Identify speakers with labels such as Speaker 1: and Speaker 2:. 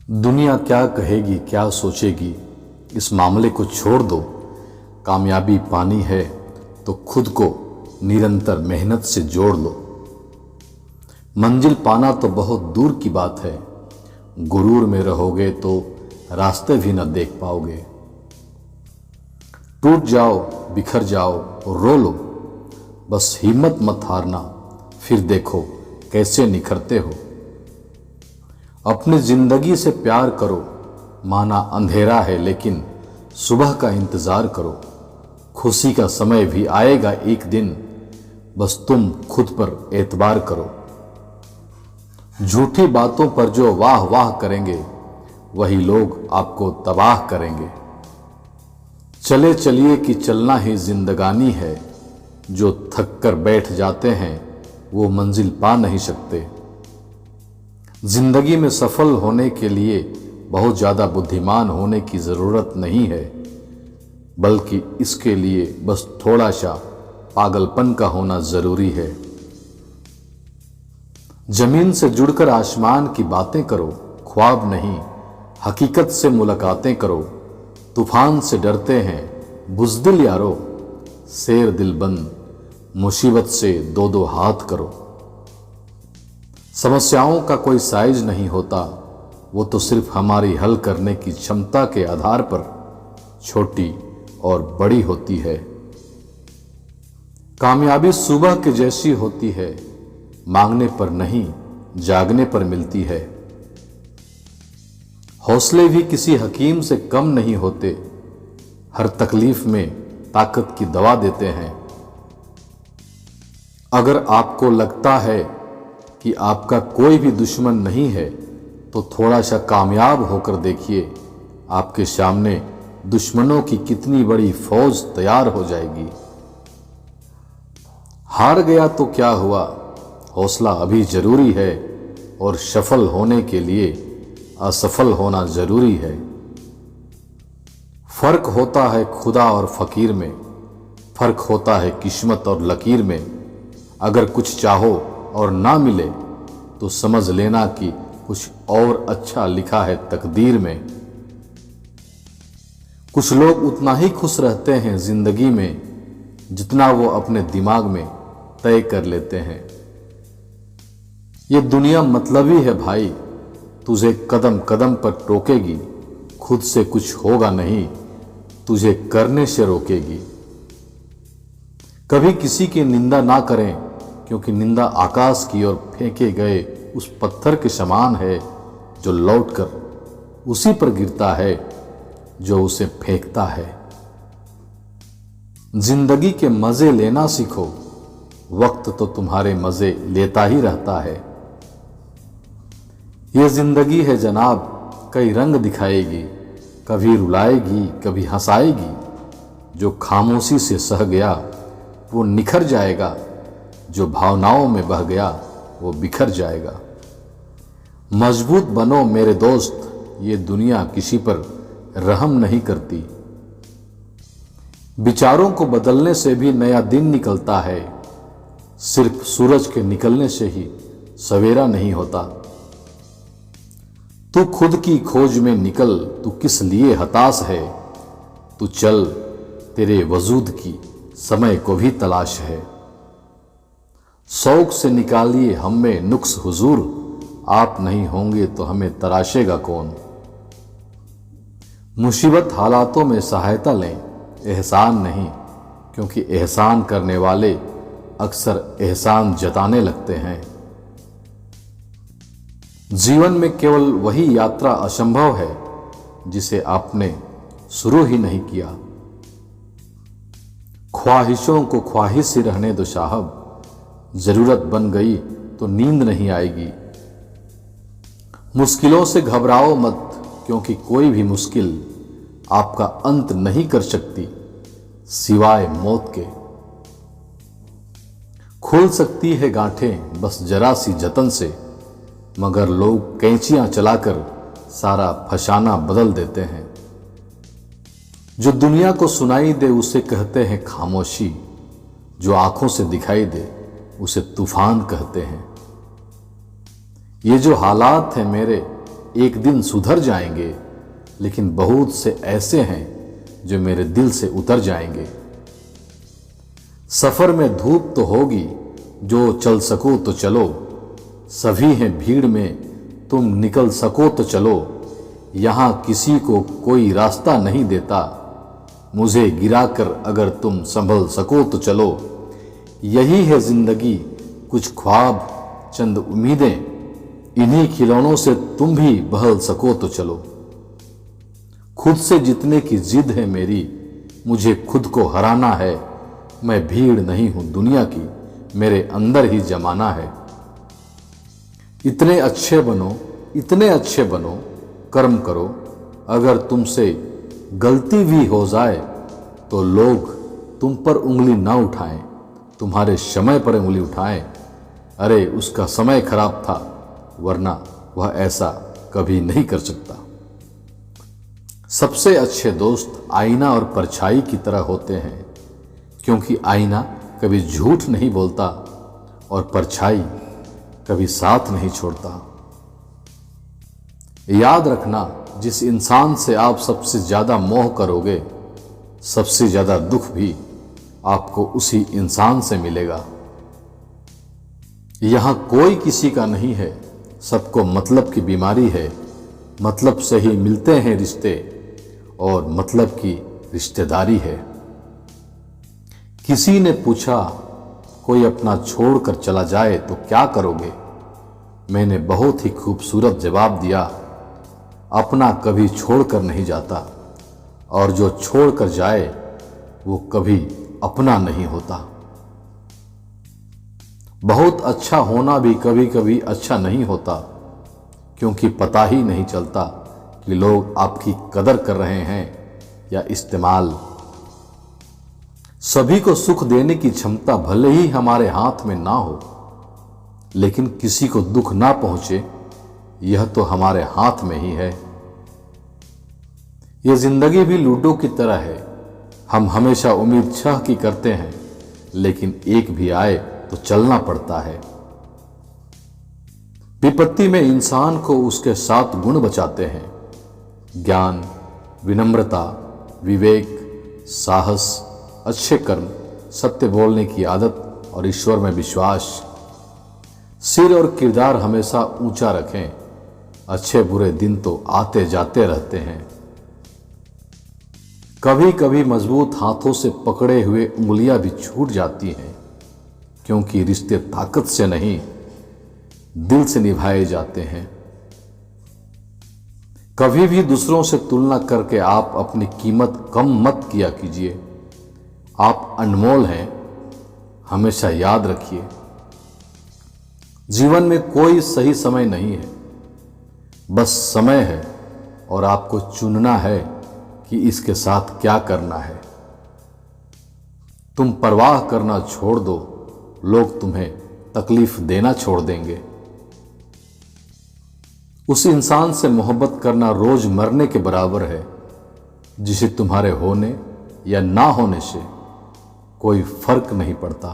Speaker 1: दुनिया क्या कहेगी, क्या सोचेगी, इस मामले को छोड़ दो। कामयाबी पानी है तो खुद को निरंतर मेहनत से जोड़ लो। मंजिल पाना तो बहुत दूर की बात है, गुरूर में रहोगे तो रास्ते भी न देख पाओगे। टूट जाओ, बिखर जाओ और रो लो, बस हिम्मत मत हारना, फिर देखो कैसे निखरते हो। अपनी जिंदगी से प्यार करो, माना अंधेरा है लेकिन सुबह का इंतजार करो। खुशी का समय भी आएगा एक दिन, बस तुम खुद पर एतबार करो। झूठी बातों पर जो वाह वाह करेंगे, वही लोग आपको तबाह करेंगे। चले चलिए कि चलना ही जिंदगानी है, जो थक कर बैठ जाते हैं वो मंजिल पा नहीं सकते। जिंदगी में सफल होने के लिए बहुत ज़्यादा बुद्धिमान होने की ज़रूरत नहीं है, बल्कि इसके लिए बस थोड़ा सा पागलपन का होना ज़रूरी है। जमीन से जुड़कर आसमान की बातें करो, ख्वाब नहीं हकीकत से मुलाकातें करो। तूफान से डरते हैं बुज़दिल यारो, शेर दिलबंद मुसीबत से दो दो हाथ करो। समस्याओं का कोई साइज नहीं होता, वो तो सिर्फ हमारी हल करने की क्षमता के आधार पर छोटी और बड़ी होती है। कामयाबी सुबह के जैसी होती है, मांगने पर नहीं जागने पर मिलती है। हौसले भी किसी हकीम से कम नहीं होते, हर तकलीफ में ताकत की दवा देते हैं। अगर आपको लगता है कि आपका कोई भी दुश्मन नहीं है, तो थोड़ा सा कामयाब होकर देखिए, आपके सामने दुश्मनों की कितनी बड़ी फौज तैयार हो जाएगी। हार गया तो क्या हुआ, हौसला अभी जरूरी है, और सफल होने के लिए असफल होना जरूरी है। फर्क होता है खुदा और फकीर में, फर्क होता है किस्मत और लकीर में। अगर कुछ चाहो और ना मिले तो समझ लेना कि कुछ और अच्छा लिखा है तकदीर में। कुछ लोग उतना ही खुश रहते हैं जिंदगी में, जितना वो अपने दिमाग में तय कर लेते हैं। ये दुनिया मतलबी है भाई, तुझे कदम कदम पर टोकेगी, खुद से कुछ होगा नहीं, तुझे करने से रोकेगी। कभी किसी की निंदा ना करें, क्योंकि निंदा आकाश की ओर फेंके गए उस पत्थर के समान है, जो लौटकर उसी पर गिरता है जो उसे फेंकता है। जिंदगी के मजे लेना सीखो, वक्त तो तुम्हारे मजे लेता ही रहता है। ये जिंदगी है जनाब, कई रंग दिखाएगी, कभी रुलाएगी कभी हंसाएगी। जो खामोशी से सह गया वो निखर जाएगा, जो भावनाओं में बह गया वो बिखर जाएगा। मजबूत बनो मेरे दोस्त, ये दुनिया किसी पर रहम नहीं करती। विचारों को बदलने से भी नया दिन निकलता है, सिर्फ सूरज के निकलने से ही सवेरा नहीं होता। तू खुद की खोज में निकल, तू किस लिए हताश है। तू चल, तेरे वजूद की समय को भी तलाश है। शौक से निकालिए हम में नुक्स हुजूर, आप नहीं होंगे तो हमें तराशेगा कौन। मुसीबत हालातों में सहायता लें, एहसान नहीं, क्योंकि एहसान करने वाले अक्सर एहसान जताने लगते हैं। जीवन में केवल वही यात्रा असंभव है जिसे आपने शुरू ही नहीं किया। ख्वाहिशों को ख्वाहिश ही रहने दो साहब, जरूरत बन गई तो नींद नहीं आएगी। मुश्किलों से घबराओ मत, क्योंकि कोई भी मुश्किल आपका अंत नहीं कर सकती सिवाय मौत के। खुल सकती है गांठें बस जरा सी जतन से, मगर लोग कैंचियां चलाकर सारा फसाना बदल देते हैं। जो दुनिया को सुनाई दे उसे कहते हैं खामोशी, जो आंखों से दिखाई दे उसे तूफान कहते हैं। ये जो हालात हैं मेरे, एक दिन सुधर जाएंगे, लेकिन बहुत से ऐसे हैं जो मेरे दिल से उतर जाएंगे। सफर में धूप तो होगी, जो चल सको तो चलो, सभी हैं भीड़ में, तुम निकल सको तो चलो। यहाँ किसी को कोई रास्ता नहीं देता, मुझे गिराकर अगर तुम संभल सको तो चलो। यही है जिंदगी, कुछ ख्वाब चंद उम्मीदें, इन्हीं खिलौनों से तुम भी बहल सको तो चलो। खुद से जीतने की जिद है मेरी, मुझे खुद को हराना है। मैं भीड़ नहीं हूं दुनिया की, मेरे अंदर ही जमाना है। इतने अच्छे बनो, इतने अच्छे बनो, कर्म करो। अगर तुमसे गलती भी हो जाए तो लोग तुम पर उंगली ना उठाएं, तुम्हारे समय पर उंगली उठाएं। अरे उसका समय खराब था, वरना वह ऐसा कभी नहीं कर सकता। सबसे अच्छे दोस्त आईना और परछाई की तरह होते हैं, क्योंकि आईना कभी झूठ नहीं बोलता और परछाई कभी साथ नहीं छोड़ता। याद रखना, जिस इंसान से आप सबसे ज्यादा मोह करोगे, सबसे ज्यादा दुख भी आपको उसी इंसान से मिलेगा। यहां कोई किसी का नहीं है, सबको मतलब की बीमारी है। मतलब से ही मिलते हैं रिश्ते और मतलब की रिश्तेदारी है। किसी ने पूछा, कोई अपना छोड़कर चला जाए तो क्या करोगे? मैंने बहुत ही खूबसूरत जवाब दिया, अपना कभी छोड़कर नहीं जाता, और जो छोड़कर जाए वो कभी अपना नहीं होता। बहुत अच्छा होना भी कभी कभी अच्छा नहीं होता, क्योंकि पता ही नहीं चलता कि लोग आपकी कदर कर रहे हैं या इस्तेमाल। सभी को सुख देने की क्षमता भले ही हमारे हाथ में ना हो, लेकिन किसी को दुख ना पहुंचे यह तो हमारे हाथ में ही है। यह जिंदगी भी लूडो की तरह है, हम हमेशा उम्मीद 6 की करते हैं, लेकिन एक भी आए तो चलना पड़ता है। विपत्ति में इंसान को उसके 7 गुण बचाते हैं: ज्ञान, विनम्रता, विवेक, साहस, अच्छे कर्म, सत्य बोलने की आदत और ईश्वर में विश्वास। सिर और किरदार हमेशा ऊंचा रखें, अच्छे बुरे दिन तो आते जाते रहते हैं। कभी कभी मजबूत हाथों से पकड़े हुए उंगलियां भी छूट जाती हैं, क्योंकि रिश्ते ताकत से नहीं दिल से निभाए जाते हैं। कभी भी दूसरों से तुलना करके आप अपनी कीमत कम मत किया कीजिए। आप अनमोल हैं, हमेशा याद रखिए। जीवन में कोई सही समय नहीं है, बस समय है और आपको चुनना है कि इसके साथ क्या करना है। तुम परवाह करना छोड़ दो, लोग तुम्हें तकलीफ देना छोड़ देंगे। उस इंसान से मोहब्बत करना रोज मरने के बराबर है, जिसे तुम्हारे होने या ना होने से कोई फर्क नहीं पड़ता।